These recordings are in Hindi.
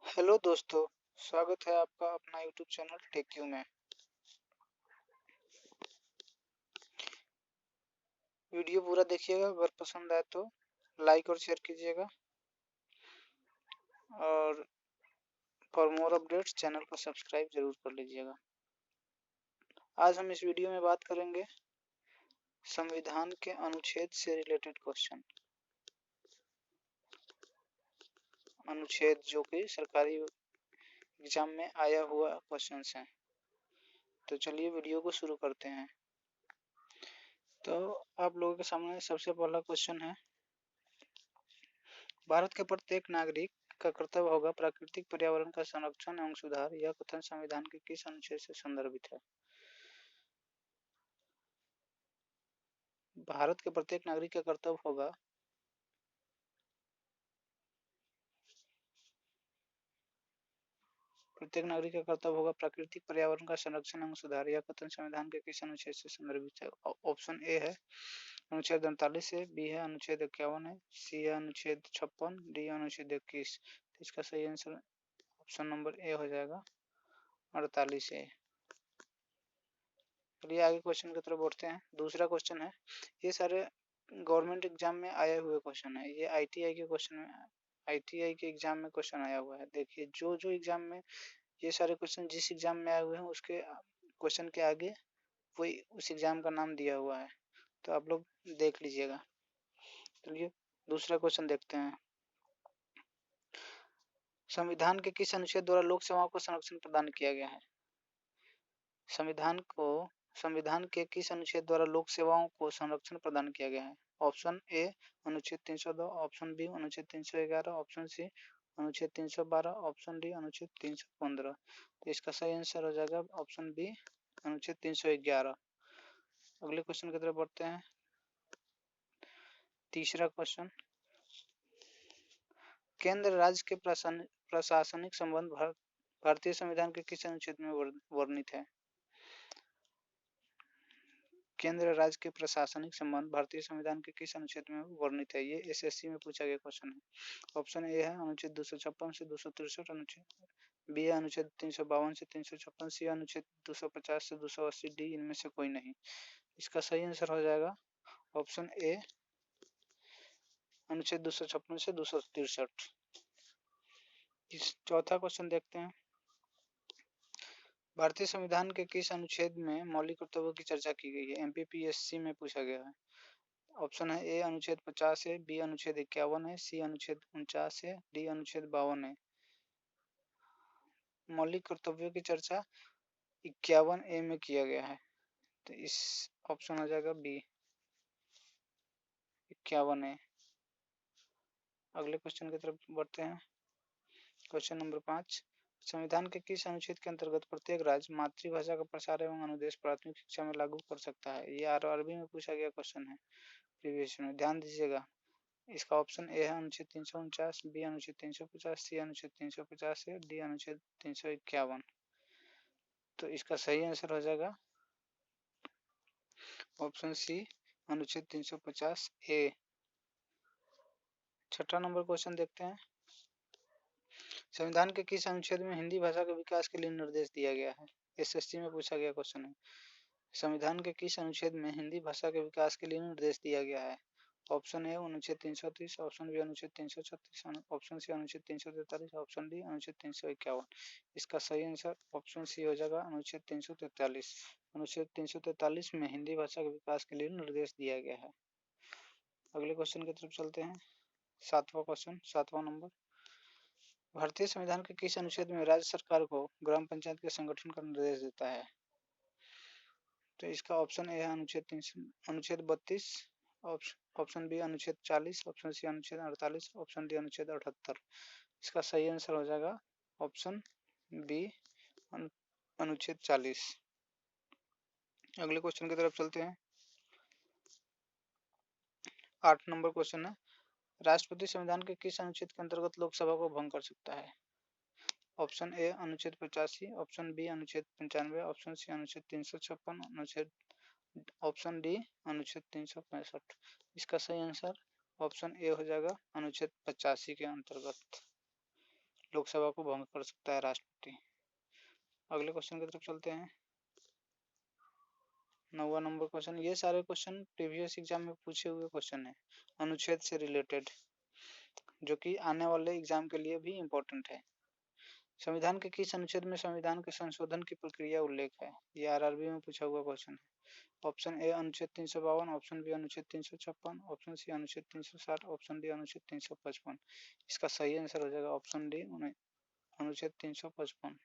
हेलो दोस्तों, स्वागत है आपका अपना यूट्यूब चैनल टेक्यू में। वीडियो पूरा देखिएगा, अगर पसंद आए तो लाइक और शेयर कीजिएगा और फॉर मोर अपडेट्स चैनल को सब्सक्राइब जरूर कर लीजिएगा। आज हम इस वीडियो में बात करेंगे संविधान के अनुच्छेद से रिलेटेड क्वेश्चन। अनुच्छेद जो कि सरकारी एग्जाम में आया हुआ क्वेश्चन है। तो चलिए वीडियो को शुरू करते हैं। तो आप लोगों के सामने सबसे पहला क्वेश्चन है, भारत के प्रत्येक नागरिक का कर्तव्य होगा प्राकृतिक पर्यावरण का संरक्षण एवं सुधार। यह कथन संविधान के किस अनुच्छेद से संदर्भित है? भारत के प्रत्येक नागरिक का कर्तव्य होगा प्राकृतिक पर्यावरण का संरक्षण एवं सुधार। यह कथन संविधान के किस अनुच्छेद से संदर्भित है? ऑप्शन ए है अनुच्छेद 39 है, बी है अनुच्छेद 51 है, सी है अनुच्छेद 56, डी अनुच्छेद 21। इसका सही आंसर ऑप्शन नंबर ए हो जाएगा 48 है। चलिए आगे क्वेश्चन की तरफ बढ़ते हैं। दूसरा क्वेश्चन है, ये सारे गवर्नमेंट एग्जाम में आए हुए क्वेश्चन है। ये आईटीआई के क्वेश्चन में, आईटीआई के एग्जाम में क्वेश्चन आया हुआ है। देखिए जो जो एग्जाम में ये सारे क्वेश्चन जिस एग्जाम में आए हुए हैं उसके क्वेश्चन के आगे वही उस एग्जाम का नाम दिया हुआ है, तो आप लोग देख लीजिएगा। चलिए दूसरा क्वेश्चन देखते हैं। संविधान के किस अनुच्छेद द्वारा लोक सेवाओं को संरक्षण प्रदान किया गया है? संविधान के किस अनुच्छेद द्वारा लोक सेवाओं को संरक्षण प्रदान किया गया है? ऑप्शन ए अनुच्छेद 302, ऑप्शन बी अनुच्छेद 311, ऑप्शन सी अनुच्छेद 312, ऑप्शन डी अनुच्छेद 315। तो इसका सही आंसर हो जाएगा ऑप्शन बी अनुच्छेद 311। अगले क्वेश्चन की तरफ बढ़ते हैं। तीसरा क्वेश्चन, केंद्र राज्य के प्रशासनिक संबंध भारतीय संविधान के किस अनुच्छेद में वर्णित है? केंद्र राज्य के प्रशासनिक संबंध भारतीय संविधान के किस अनुच्छेद में वर्णित है? ये एसएससी में पूछा गया क्वेश्चन है। ऑप्शन ए है अनुच्छेद 256 से 263, अनुच्छेद बी है अनुच्छेद 352 से 356, सी अनुच्छेद 250 से 280, डी इनमें से कोई नहीं। इसका सही आंसर हो जाएगा ऑप्शन ए अनुच्छेद 256 से 263। इस चौथा क्वेश्चन देखते हैं। भारतीय संविधान के किस अनुच्छेद में मौलिक कर्तव्यों की चर्चा की गई है? एमपीपीएससी में पूछा गया है। ऑप्शन है ए अनुच्छेद 50 है, बी अनुच्छेद 51 है, सी अनुच्छेद 49 है, डी अनुच्छेद 52 है। मौलिक कर्तव्यों की चर्चा 51 ए में किया गया है, तो इस ऑप्शन हो जाएगा बी 51 है। अगले क्वेश्चन की तरफ बढ़ते हैं। क्वेश्चन नंबर 5, संविधान के किस अनुच्छेद के अंतर्गत प्रत्येक राज्य मातृभाषा का प्रसार एवं अनुदेश प्राथमिक शिक्षा में लागू कर सकता है? ये आरआरबी में पूछा गया क्वेश्चन है प्रीवियस में, ध्यान दीजिएगा। इसका ऑप्शन ए है अनुच्छेद 349, बी अनुच्छेद 350, सी अनुच्छेद 350 है, डी अनुच्छेद 351। तो इसका सही आंसर हो जाएगा ऑप्शन सी अनुच्छेद 350 ए। छठा नंबर क्वेश्चन देखते हैं। संविधान के किस अनुच्छेद में हिंदी भाषा के विकास के लिए निर्देश दिया गया है? एसएससी में पूछा गया क्वेश्चन है। संविधान के किस अनुच्छेद में हिंदी भाषा के विकास के लिए निर्देश दिया गया है? ऑप्शन ए अनुच्छेद 330, ऑप्शन बी अनुच्छेद 336, ऑप्शन सी अनुच्छेद 343, ऑप्शन डी अनुच्छेद 351। इसका सही आंसर ऑप्शन सी हो जाएगा अनुच्छेद 343। अनुच्छेद 343 में हिंदी भाषा के विकास के लिए निर्देश दिया गया है। अगले क्वेश्चन की तरफ चलते हैं। सातवां क्वेश्चन, 7वां नंबर, भारतीय संविधान के किस अनुच्छेद में राज्य सरकार को ग्राम पंचायत के संगठन का निर्देश देता है? तो इसका ऑप्शन ए है अनुच्छेद 32, ऑप्शन बी अनुच्छेद 40, ऑप्शन सी अनुच्छेद 48, ऑप्शन डी अनुच्छेद 78। इसका सही आंसर हो जाएगा ऑप्शन बी अनुच्छेद 40। अगले क्वेश्चन की तरफ चलते हैं। 8 नंबर क्वेश्चन है, राष्ट्रपति संविधान के किस अनुच्छेद के अंतर्गत लोकसभा को भंग कर सकता है? ऑप्शन ए अनुच्छेद 85, ऑप्शन बी अनुच्छेद 95, ऑप्शन सी अनुच्छेद 356, ऑप्शन डी अनुच्छेद 365। इसका सही आंसर ऑप्शन ए हो जाएगा अनुच्छेद 85 के अंतर्गत। लोकसभा को भंग कर सकता है राष्ट्रपति। अगले क्वेश्चन की तरफ चलते हैं। 9वां नंबर क्वेश्चन। ये सारे क्वेश्चन प्रीवियस एग्जाम में पूछे हुए क्वेश्चन है, अनुच्छेद से रिलेटेड, जो कि आने वाले एग्जाम के लिए भी इम्पोर्टेंट है। संविधान के किस अनुच्छेद में संविधान के संशोधन की प्रक्रिया उल्लेख है? ये आरआरबी में पूछा हुआ क्वेश्चन है। ऑप्शन ए अनुच्छेद 352, ऑप्शन बी अनुच्छेद 356, ऑप्शन सी अनुच्छेद 360, ऑप्शन डी अनुच्छेद 355। इसका सही आंसर हो जाएगा ऑप्शन डी अनुच्छेद 355।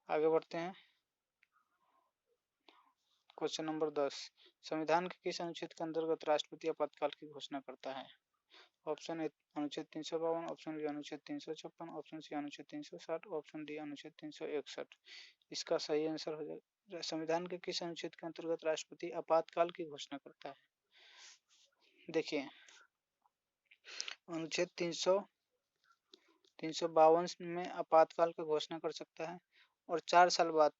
आगे बढ़ते हैं। Question number 10। संविधान के किस अनुच्छेद के अंतर्गत राष्ट्रपति आपातकाल की घोषणा करता है? ऑप्शन ए अनुच्छेद 352, ऑप्शन बी अनुच्छेद 356, ऑप्शन सी अनुच्छेद 360, ऑप्शन डी अनुच्छेद 361। इसका सही आंसर हो जाएगा संविधान के किस अनुच्छेद के अंतर्गत राष्ट्रपति आपातकाल की घोषणा करता है। देखिए, अनुच्छेद 352 में आपातकाल की घोषणा कर सकता है, और 4 साल बाद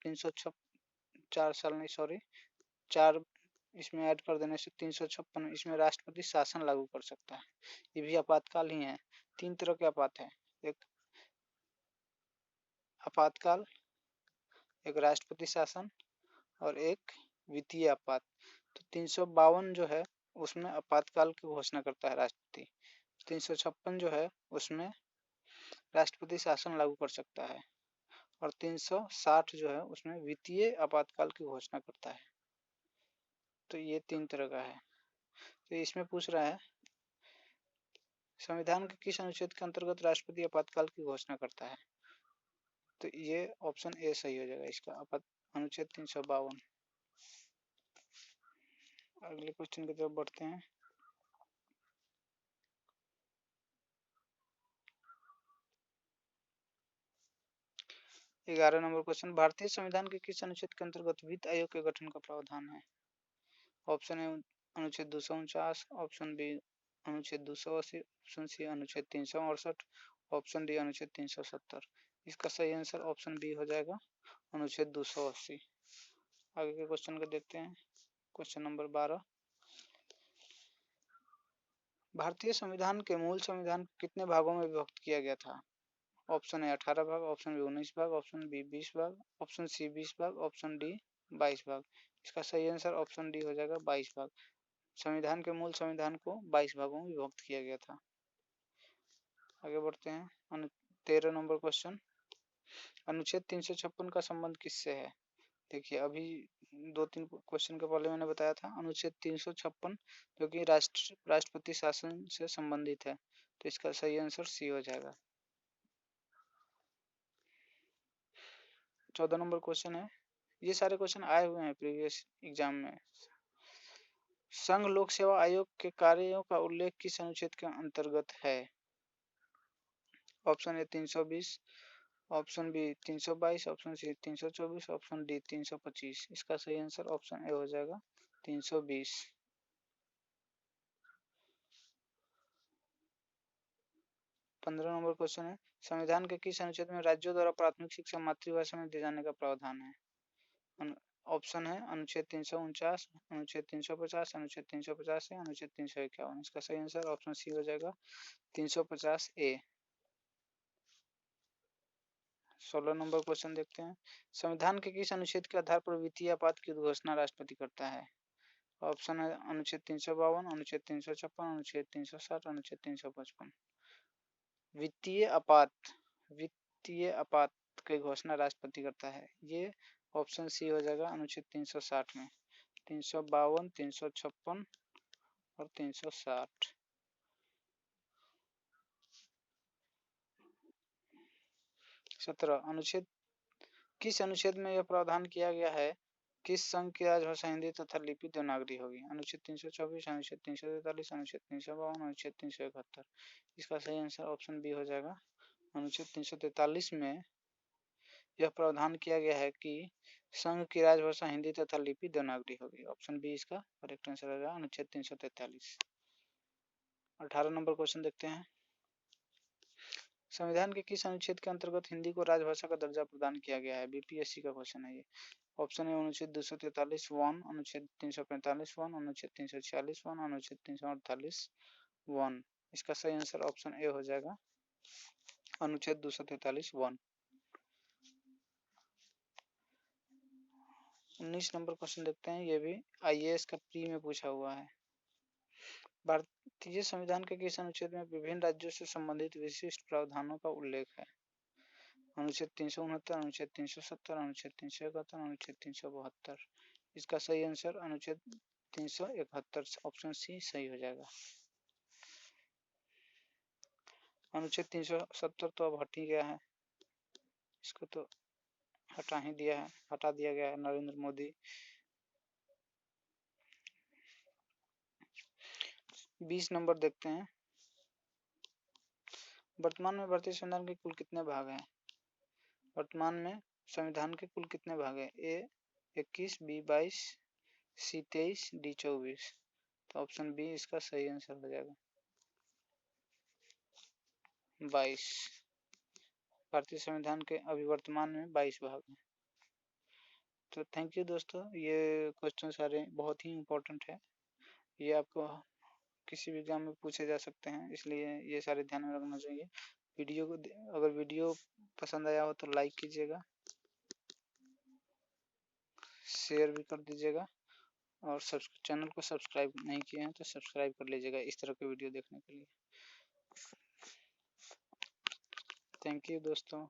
4 इसमें ऐड कर देने से 356 इसमें राष्ट्रपति शासन लागू कर सकता है। ये भी आपातकाल ही है। 3 तरह के आपात है, एक आपातकाल, एक राष्ट्रपति शासन और एक वित्तीय आपात। तो 352 जो है उसमें आपातकाल की घोषणा करता है राष्ट्रपति। 356 जो है उसमें राष्ट्रपति शासन लागू कर सकता है, और 360 जो है उसमें वित्तीय आपातकाल की घोषणा करता है। तो ये 3 तरह का है। तो इसमें पूछ रहा है संविधान के किस अनुच्छेद के अंतर्गत राष्ट्रपति आपातकाल की घोषणा करता है? तो ये ऑप्शन ए सही हो जाएगा इसका, अनुच्छेद 352। अगले क्वेश्चन की तरफ बढ़ते हैं। 11 नंबर क्वेश्चन। भारतीय संविधान के किस अनुच्छेद के अंतर्गत वित्त आयोग के गठन का प्रावधान है? ऑप्शन ए अनुच्छेद 249, ऑप्शन बी अनुच्छेद 280, ऑप्शन सी अनुच्छेद 368, ऑप्शन डी अनुच्छेद 370। इसका सही आंसर ऑप्शन बी हो जाएगा, अनुच्छेद 280। आगे के क्वेश्चन को देखते हैं। Question number 12। भारतीय संविधान के मूल संविधान को कितने भागों में विभक्त किया गया था? ऑप्शन ए 18 भाग, ऑप्शन बी 19 भाग, ऑप्शन बी 20 भाग, ऑप्शन सी 20 भाग, ऑप्शन डी 22 भाग। इसका सही आंसर ऑप्शन डी हो जाएगा 22 भाग। संविधान के मूल संविधान को 22 भागों में विभक्त किया गया था। आगे बढ़ते हैं। 13 नंबर क्वेश्चन। अनुच्छेद 356 का संबंध किससे है? देखिए, अभी 2-3 क्वेश्चन के पहले मैंने बताया था अनुच्छेद 356 जो कि राष्ट्रपति शासन से संबंधित है। तो इसका सही आंसर सी हो जाएगा। 14 नंबर क्वेश्चन है। ये सारे क्वेश्चन आए हुए हैं प्रीवियस एग्जाम में। संघ लोक सेवा आयोग के कार्यों का उल्लेख किस अनुच्छेद के अंतर्गत है? Option A 320, option B 322, option C 324, option D 325। इसका सही आंसर ऑप्शन ए हो जाएगा 320। 15 नंबर क्वेश्चन है। संविधान के किस अनुच्छेद में राज्यों द्वारा प्राथमिक शिक्षा मातृभाषा में दिए जाने का प्रावधान है? ऑप्शन है अनुच्छेद 349, अनुच्छेद 350, अनुच्छेद 350 है, अनुच्छेद 351। इसका सही आंसर ऑप्शन सी हो जाएगा 350 ए। 16 नंबर क्वेश्चन देखते हैं। संविधान के किस अनुच्छेद के आधार पर वित्तीय आपात की घोषणा राष्ट्रपति करता है? ऑप्शन है अनुच्छेद 352, अनुच्छेद 356, अनुच्छेद 360, अनुच्छेद 355। वित्तीय आपात की घोषणा राष्ट्रपति करता है। ये ऑप्शन सी हो जाएगा अनुच्छेद 360 में। 352, 356 और 360। 17 किस अनुच्छेद में यह प्रावधान किया गया है किस संघ की राजभाषा हिंदी तथा लिपि देवनागरी होगी? अनुच्छेद 324, अनुच्छेद 343, अनुच्छेद 352, अनुच्छेद 371। इसका सही आंसर ऑप्शन बी हो जाएगा, अनुच्छेद 343 में यह प्रावधान किया गया है कि संघ की राजभाषा हिंदी तथा लिपि देवनागरी होगी। ऑप्शन बी इसका करेक्ट आंसर होगा, अनुच्छेद 343। 18 नंबर क्वेश्चन देखते हैं। संविधान के किस अनुच्छेद के अंतर्गत हिंदी को राजभाषा का दर्जा प्रदान किया गया है? बीपीएससी का क्वेश्चन है ये। ऑप्शन है अनुच्छेद 243 वन, अनुच्छेद 345 वन, अनुच्छेद 346 वन, अनुच्छेद 348 वन। इसका सही आंसर ऑप्शन ए हो जाएगा, अनुच्छेद 243(1). 19 नंबर क्वेश्चन देखते हैं, ये भी आईएएस का प्री में पूछा हुआ है। भारतीय संविधान के किस अनुच्छेद में विभिन्न राज्यों से संबंधित विशिष्ट प्रावधानों का उल्लेख है? अनुच्छेद 369, अनुच्छेद 370, अनुच्छेद 371, अनुच्छेद 372। इसका सही आंसर अनुच्छेद 371, ऑप्शन सी सही हो जाएगा। अनुच्छेद 370 तो अब हट ही गया है, इसको तो हटा दिया गया है नरेंद्र मोदी। 20 नंबर देखते हैं, वर्तमान में भारतीय संविधान के कुल कितने भाग हैं? वर्तमान में संविधान के कुल कितने भाग हैं? ए 21, बी 22, सी 23, डी 24। तो ऑप्शन बी इसका सही आंसर हो जाएगा, 22। भारतीय संविधान के अभी वर्तमान में 22 भाग हैं। तो थैंक यू दोस्तों, ये क्वेश्चन सारे बहुत ही इम्पोर्टेंट है, ये आपको किसी भी एग्जाम में पूछे जा सकते हैं, इसलिए ये सारे ध्यान में रखना चाहिए। वीडियो को अगर वीडियो पसंद आया हो तो लाइक कीजिएगा, शेयर भी कर दीजिएगा, और चैनल को सब्सक्राइब नहीं किए हैं तो सब्सक्राइब कर लीजिएगा इस तरह के वीडियो देखने के लिए। थैंक यू दोस्तों।